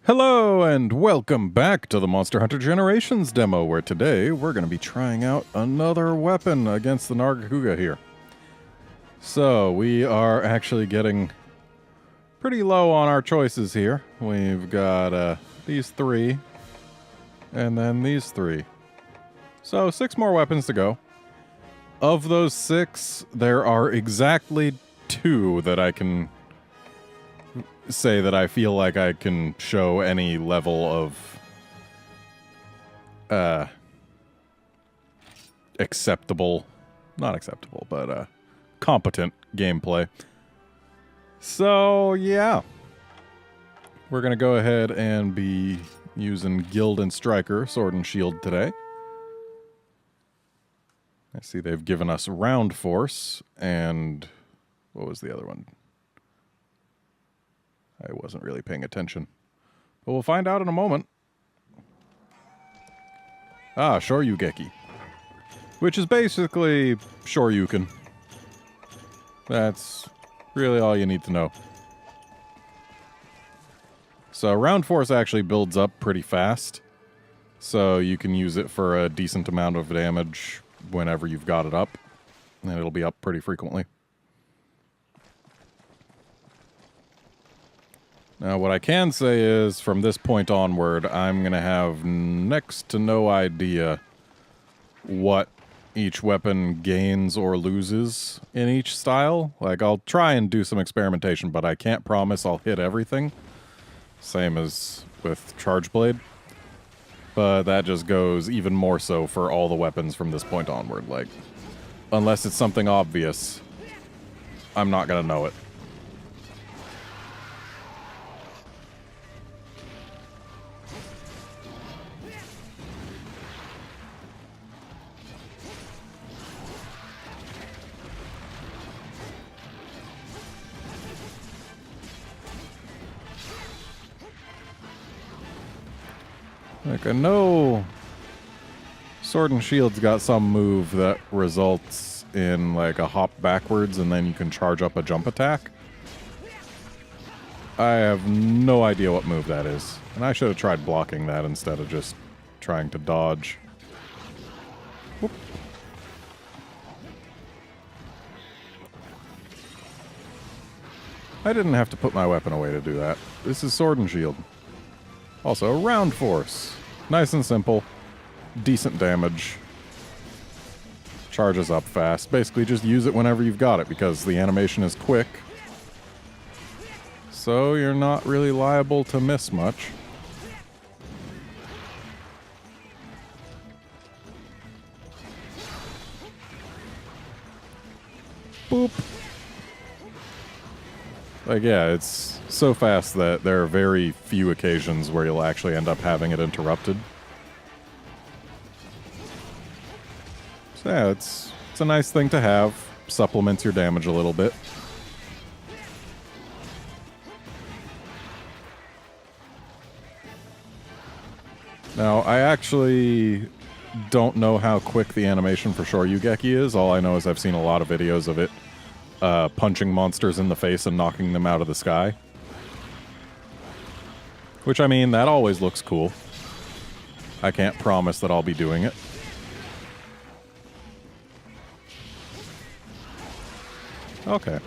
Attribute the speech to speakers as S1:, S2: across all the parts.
S1: Hello and welcome back to the Monster Hunter Generations demo, where today we're going to be trying out another weapon against the Nargacuga here. So we are actually getting pretty low on our choices here. We've got these three and then these three. So 6 more weapons to go. Of those 6, there are exactly 2 that I can say that I feel like I can show any level of acceptable, not acceptable, but competent gameplay. So yeah, we're gonna go ahead and be using Guild and Striker Sword and Shield today. I see they've given us Round Force and what was the other one? I wasn't really paying attention. But we'll find out in a moment. Ah, Shoryugeki. Which is basically Shoryuken. That's really all you need to know. So Round Force actually builds up pretty fast. So you can use it for a decent amount of damage whenever you've got it up. And it'll be up pretty frequently. Now, what I can say is, from this point onward, I'm going to have next to no idea what each weapon gains or loses in each style. Like, I'll try and do some experimentation, but I can't promise I'll hit everything. Same as with Charge Blade. But that just goes even more so for all the weapons from this point onward. Like, unless it's something obvious, I'm not going to know it. Like, I know Sword and Shield's got some move that results in, like, a hop backwards and then you can charge up a jump attack. I have no idea what move that is. And I should have tried blocking that instead of just trying to dodge. Whoop. I didn't have to put my weapon away to do that. This is Sword and Shield. Also, Round Force. Nice and simple. Decent damage. Charges up fast. Basically, just use it whenever you've got it, because the animation is quick. So you're not really liable to miss much. Boop. Like, yeah, it's so fast that there are very few occasions where you'll actually end up having it interrupted. So yeah, it's a nice thing to have. Supplements your damage a little bit. Now, I actually don't know how quick the animation for Shoryugeki is. All I know is I've seen a lot of videos of it punching monsters in the face and knocking them out of the sky. Which, I mean, that always looks cool. I can't promise that I'll be doing it. Okay.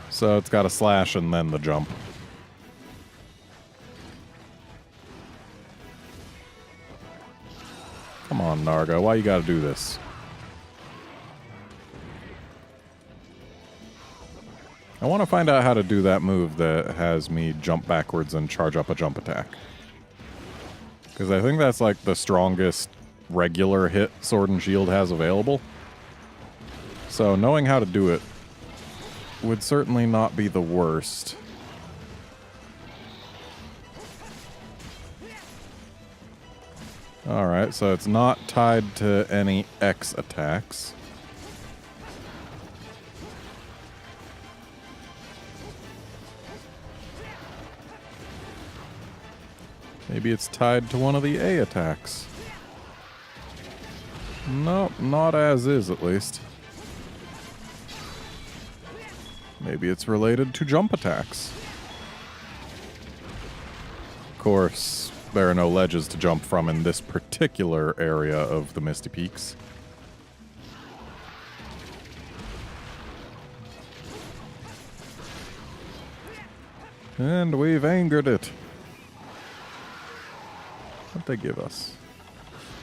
S1: So it's got a slash and then the jump. Come on, Narga, why you gotta do this? I want to find out how to do that move that has me jump backwards and charge up a jump attack. Because I think that's like the strongest regular hit Sword and Shield has available. So knowing how to do it would certainly not be the worst. Alright, so it's not tied to any X attacks. Maybe it's tied to one of the A attacks. Nope, not as is, at least. Maybe it's related to jump attacks. course, there are no ledges to jump from in this particular area of the Misty Peaks. And we've angered it. What'd they give us?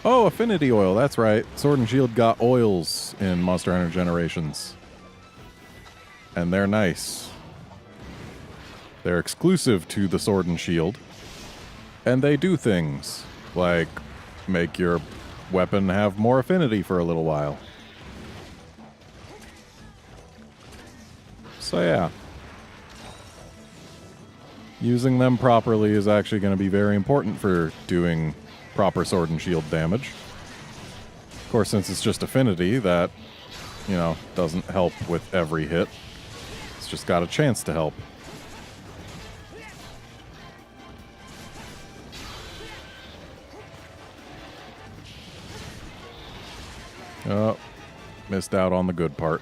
S1: Oh, affinity oil, that's right. Sword and Shield got oils in Monster Hunter Generations. And they're nice. They're exclusive to the Sword and Shield. And they do things like make your weapon have more affinity for a little while. So yeah. Using them properly is actually going to be very important for doing proper Sword and Shield damage. Of course, since it's just affinity, that, you know, doesn't help with every hit. It's just got a chance to help. Oh, missed out on the good part.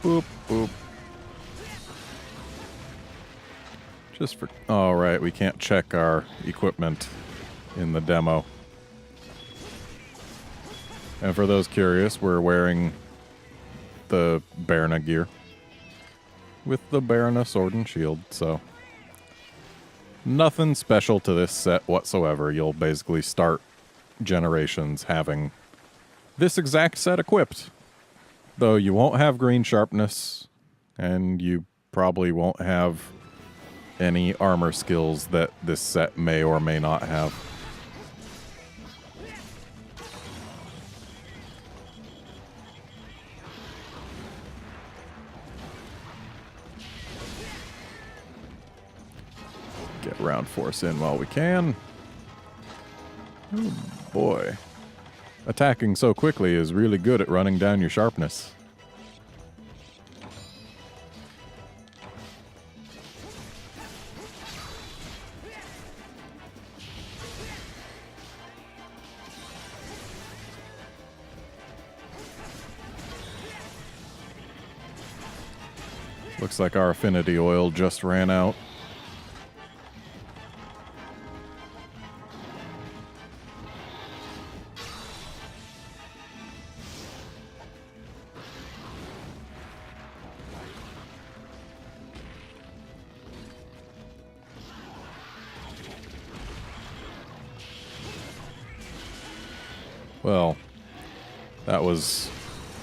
S1: Boop, boop. Just for... Oh, right, we can't check our equipment in the demo. And for those curious, we're wearing the Berna gear. With the Berna Sword and Shield, so... Nothing special to this set whatsoever. You'll basically start Generations having this exact set equipped. Though you won't have green sharpness, and you probably won't have any armor skills that this set may or may not have. Get round force in while we can. Oh boy. Attacking so quickly is really good at running down your sharpness. Looks like our affinity oil just ran out. Well, that was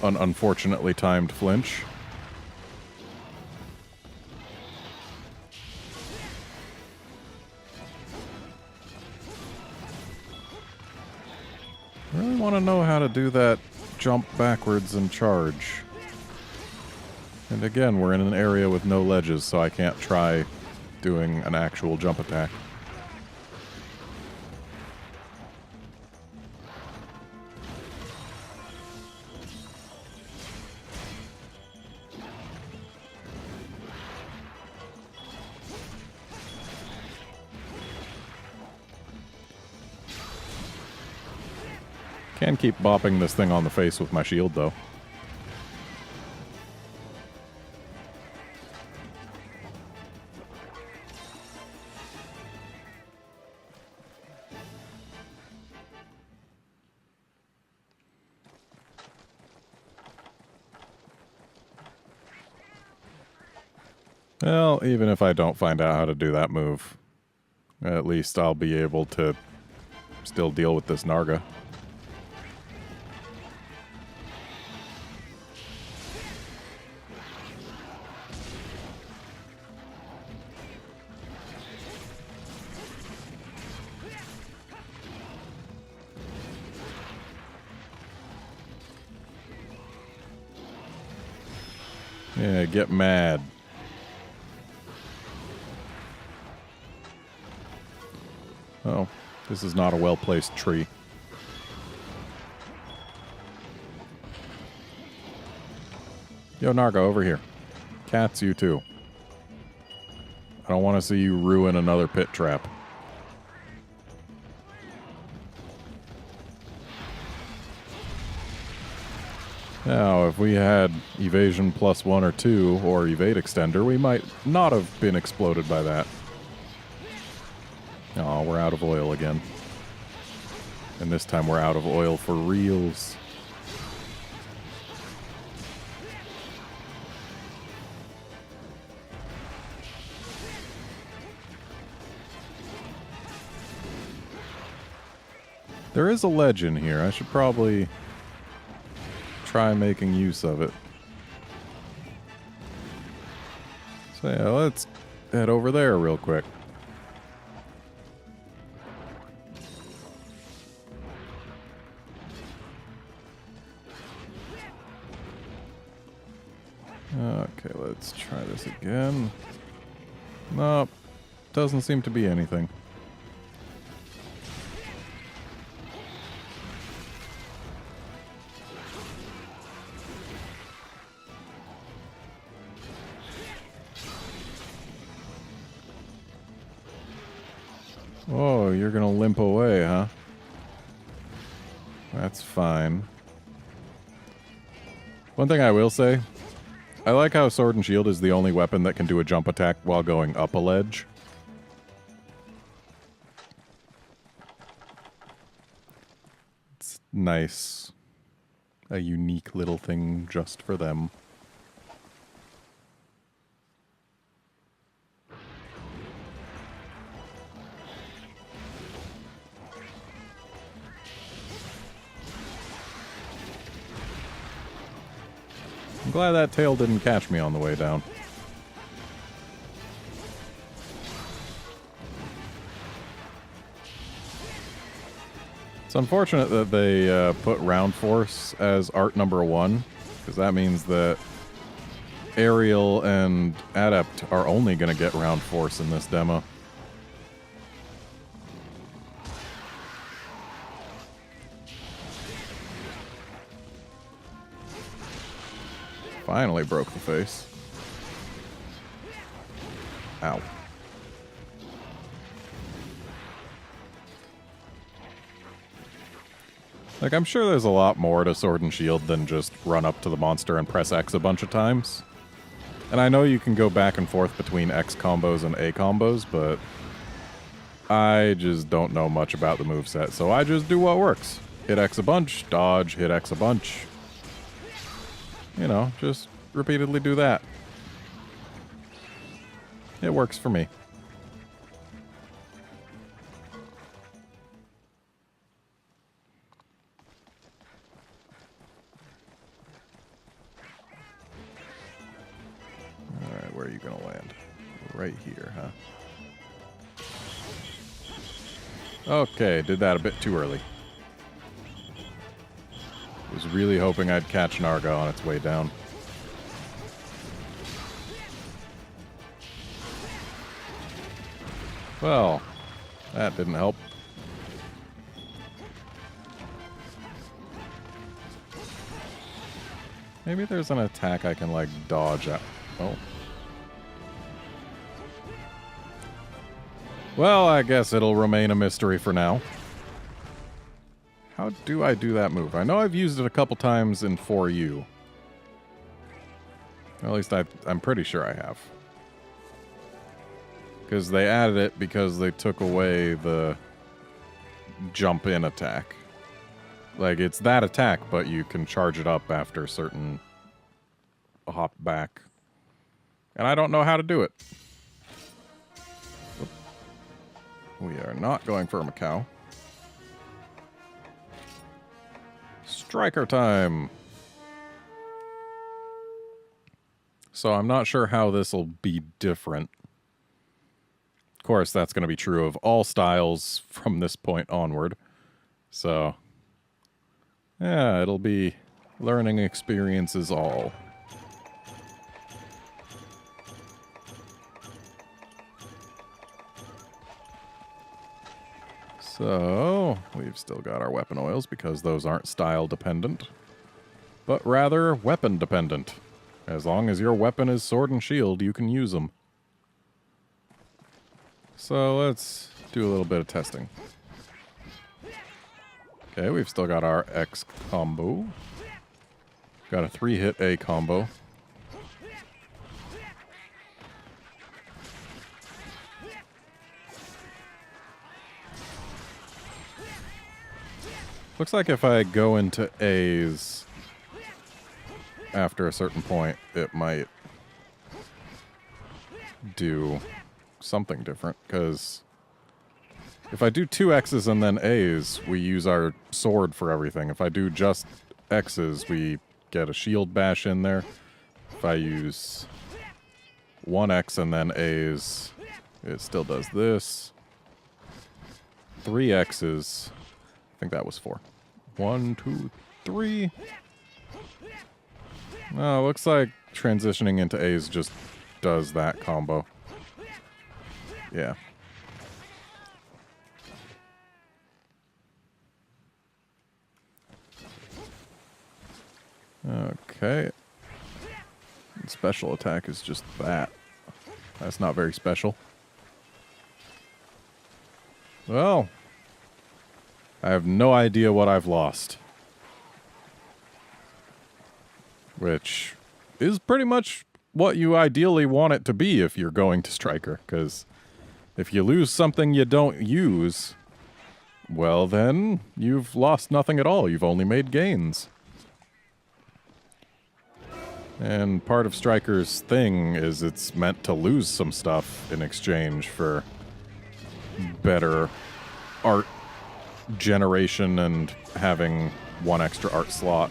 S1: an unfortunately timed flinch. I really want to know how to do that jump backwards and charge. And again, we're in an area with no ledges, so I can't try doing an actual jump attack. Can keep bopping this thing on the face with my shield, though. Well, even if I don't find out how to do that move, at least I'll be able to still deal with this Narga. Yeah, get mad. Oh, this is not a well-placed tree. Yo, Narga, over here. Cats, you too. I don't want to see you ruin another pit trap. Now, if we had evasion plus 1 or 2 or evade extender, we might not have been exploded by that. Oh, we're out of oil again. And this time we're out of oil for reals. There is a ledge in here. I should probably try making use of it. So yeah, let's head over there real quick. Okay, let's try this again. Nope. Doesn't seem to be anything. Oh, you're gonna limp away, huh? That's fine. One thing I will say, I like how Sword and Shield is the only weapon that can do a jump attack while going up a ledge. It's nice. A unique little thing just for them. I'm glad that tail didn't catch me on the way down. It's unfortunate that they put Round Force as art number 1, because that means that Aerial and Adept are only going to get Round Force in this demo. Finally broke the face. Ow. Like, I'm sure there's a lot more to Sword and Shield than just run up to the monster and press X a bunch of times. And I know you can go back and forth between X combos and A combos, but I just don't know much about the moveset, so I just do what works. Hit X a bunch, dodge, hit X a bunch. You know, just repeatedly do that. It works for me. Alright, where are you gonna land? Right here, huh? Okay, did that a bit too early. Was really hoping I'd catch Narga on its way down. Well, that didn't help. Maybe there's an attack I can, like, dodge at. Oh. Well, I guess it'll remain a mystery for now. How do I do that move? I know I've used it a couple times in 4U. At least I'm pretty sure I have. Because they added it because they took away the jump in attack. Like, it's that attack, but you can charge it up after certain hop back. And I don't know how to do it. Oop. We are not going for a Macau. Striker time! So I'm not sure how this will be different. Of course, that's going to be true of all styles from this point onward. So, yeah, it'll be learning experiences all. So, we've still got our weapon oils because those aren't style dependent, but rather weapon dependent. As long as your weapon is sword and shield, you can use them. So let's do a little bit of testing. Okay, we've still got our X combo. Got a 3-hit A combo. Looks like if I go into A's after a certain point, it might do something different, because if I do 2 X's and then A's, we use our sword for everything. If I do just X's, we get a shield bash in there. If I use 1 X and then A's, it still does this. 3 X's, I think that was 4. 1, 2, 3. No, looks like transitioning into A's just does that combo. Yeah. Okay. Special attack is just that. That's not very special. Well, I have no idea what I've lost. Which is pretty much what you ideally want it to be if you're going to Striker, because if you lose something you don't use, well then, you've lost nothing at all. You've only made gains. And part of Striker's thing is it's meant to lose some stuff in exchange for better art generation and having 1 extra art slot.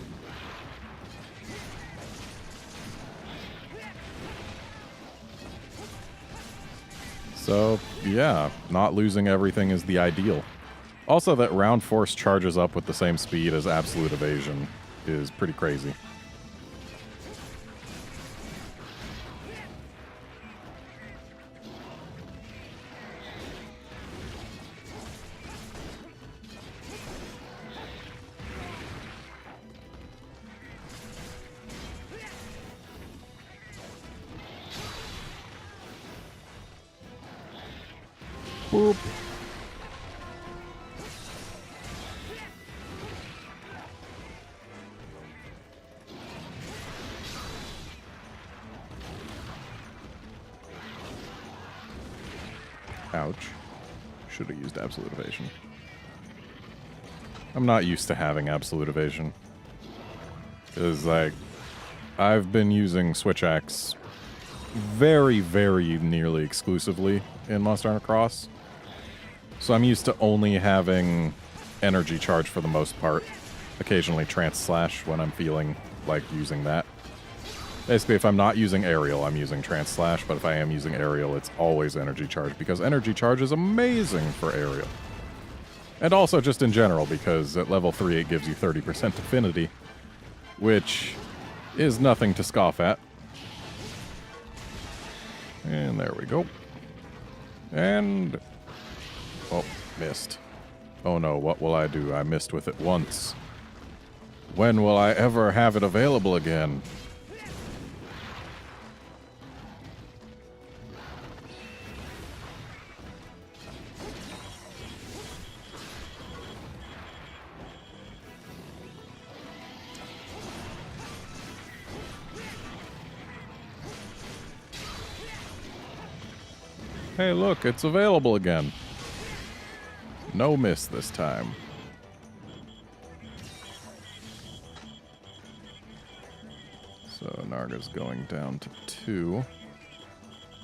S1: So, yeah, not losing everything is the ideal. Also, that round force charges up with the same speed as absolute evasion is pretty crazy. Boop. Ouch. Should have used absolute evasion. I'm not used to having absolute evasion. Because, like, I've been using Switch Axe very, very nearly exclusively in Monster Hunter Cross. So I'm used to only having energy charge for the most part. Occasionally Trance Slash when I'm feeling like using that. Basically, if I'm not using Aerial, I'm using Trance Slash, but if I am using Aerial, it's always energy charge, because energy charge is amazing for Aerial. And also just in general, because at level 3 it gives you 30% affinity, which is nothing to scoff at. And there we go. And... oh, missed. Oh no, what will I do? I missed with it once. When will I ever have it available again? Hey, look, it's available again. No miss this time. So Narga's going down to 2.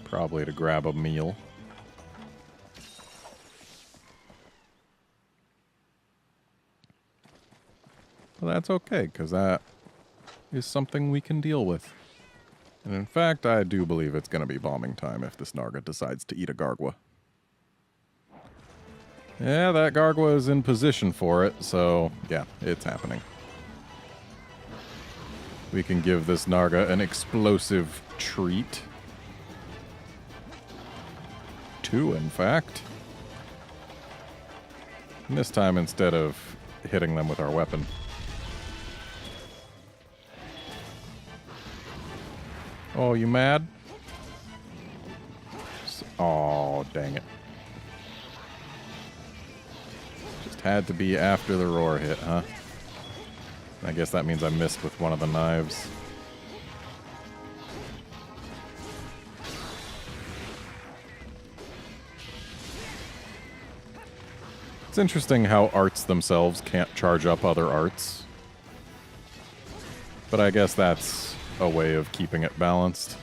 S1: Probably to grab a meal. Well, that's okay, because that is something we can deal with. And in fact, I do believe it's going to be bombing time if this Narga decides to eat a Gargwa. Yeah, that Gargwa is in position for it, so yeah, it's happening. We can give this Narga an explosive treat. 2, in fact. And this time, instead of hitting them with our weapon. Oh, you mad? Oh, dang it. Just had to be after the roar hit, huh? I guess that means I missed with one of the knives. It's interesting how arts themselves can't charge up other arts. But I guess that's a way of keeping it balanced.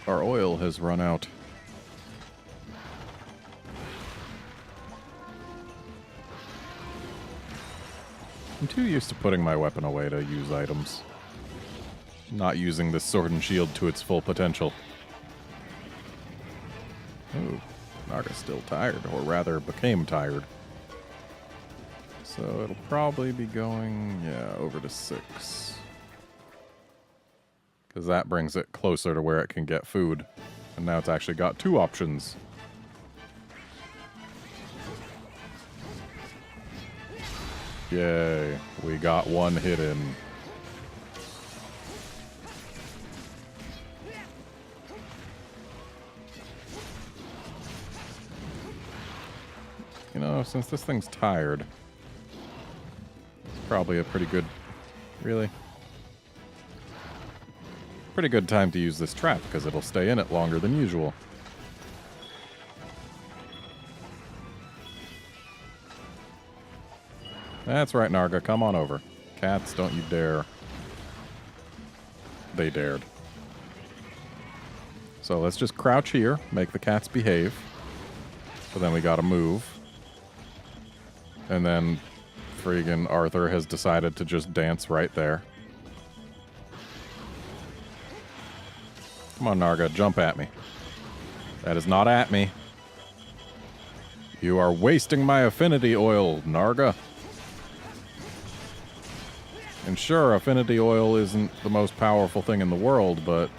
S1: Our oil has run out. I'm too used to putting my weapon away to use items. Not using this sword and shield to its full potential. Ooh, Naga's still tired, or rather became tired. So it'll probably be going, yeah, over to 6. Because that brings it closer to where it can get food. And now it's actually got 2 options. Yay, we got 1 hit in. You know, since this thing's tired, it's probably a pretty good... Really? Pretty good time to use this trap, because it'll stay in it longer than usual. That's right, Narga. Come on over. Cats, don't you dare. They dared. So let's just crouch here, make the cats behave. But then we gotta move. And then friggin' Arthur has decided to just dance right there. Come on, Narga, jump at me. That is not at me. You are wasting my affinity oil, Narga. And sure, affinity oil isn't the most powerful thing in the world, but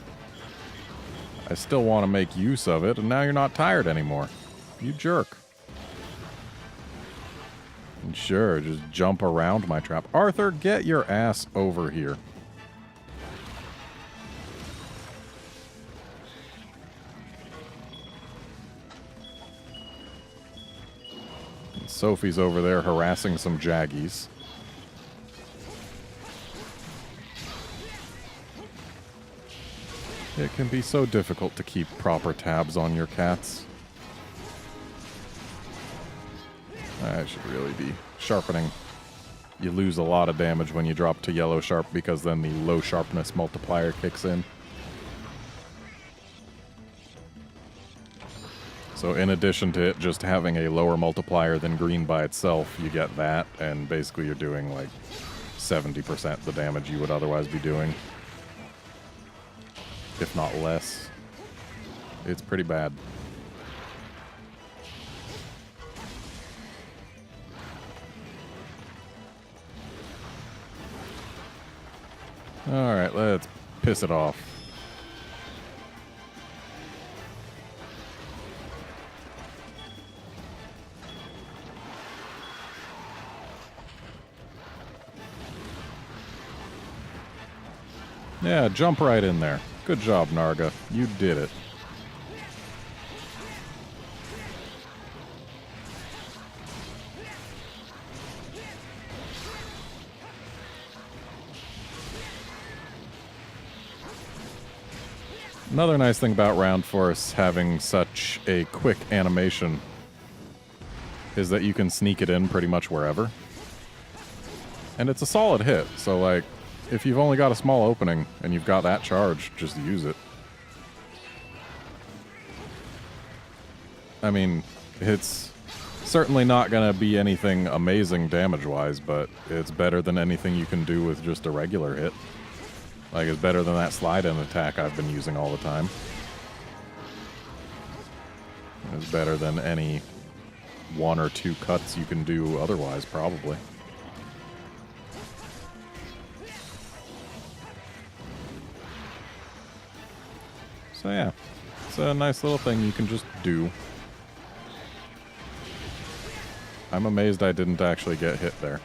S1: I still want to make use of it, and now you're not tired anymore. You jerk. And sure, just jump around my trap. Arthur, get your ass over here. And Sophie's over there harassing some jaggies. It can be so difficult to keep proper tabs on your cats. I should really be sharpening. You lose a lot of damage when you drop to yellow sharp because then the low sharpness multiplier kicks in. So in addition to it just having a lower multiplier than green by itself, you get that, and basically you're doing like 70% the damage you would otherwise be doing. If not less. It's pretty bad. Alright, let's piss it off. Yeah, jump right in there. Good job, Narga. You did it. Another nice thing about Round Force having such a quick animation is that you can sneak it in pretty much wherever. And it's a solid hit, so like, if you've only got a small opening and you've got that charge, just use it. I mean, it's certainly not going to be anything amazing damage-wise, but it's better than anything you can do with just a regular hit. Like, it's better than that slide-in attack I've been using all the time. It's better than any 1 or 2 cuts you can do otherwise, probably. So yeah, it's a nice little thing you can just do. I'm amazed I didn't actually get hit there.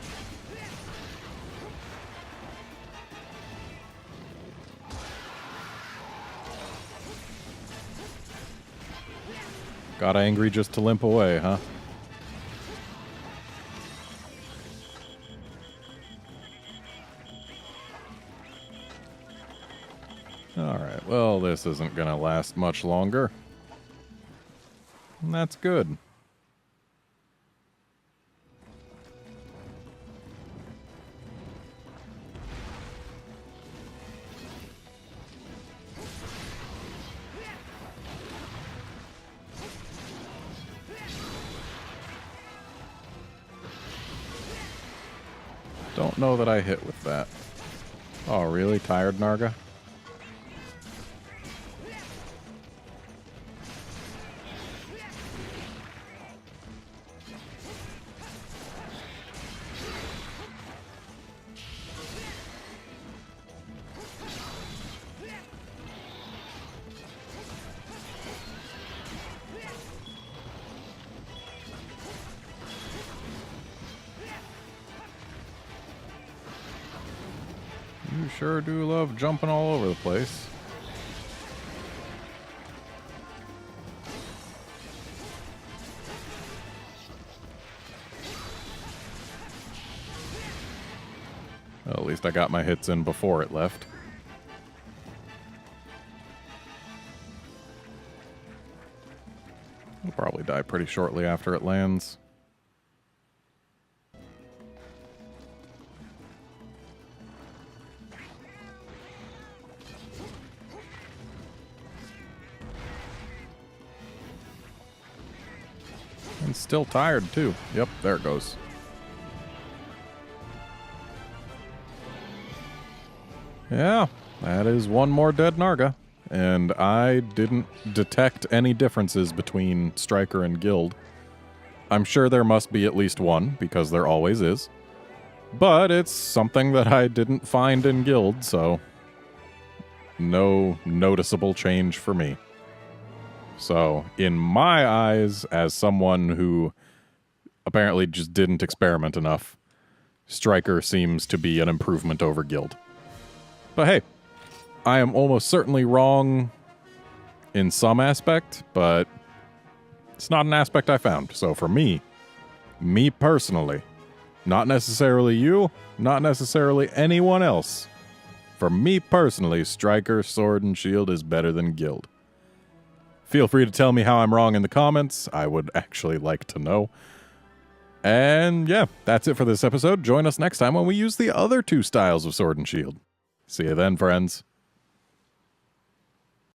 S1: Got angry just to limp away, huh? Alright, well, this isn't gonna last much longer. And that's good. Don't know that I hit with that. Oh, really? Tired, Narga? You sure do love jumping all over the place. Well, at least I got my hits in before it left. I'll probably die pretty shortly after it lands. And still tired, too. Yep, there it goes. Yeah, that is one more dead Narga. And I didn't detect any differences between Striker and Guild. I'm sure there must be at least one, because there always is. But it's something that I didn't find in Guild, so no noticeable change for me. So, in my eyes, as someone who apparently just didn't experiment enough, Striker seems to be an improvement over Guild. But hey, I am almost certainly wrong in some aspect, but it's not an aspect I found. So for me personally, not necessarily you, not necessarily anyone else, for me personally, Striker, Sword, and Shield is better than Guild. Feel free to tell me how I'm wrong in the comments. I would actually like to know. And yeah, that's it for this episode. Join us next time when we use the other two styles of Sword and Shield. See you then, friends.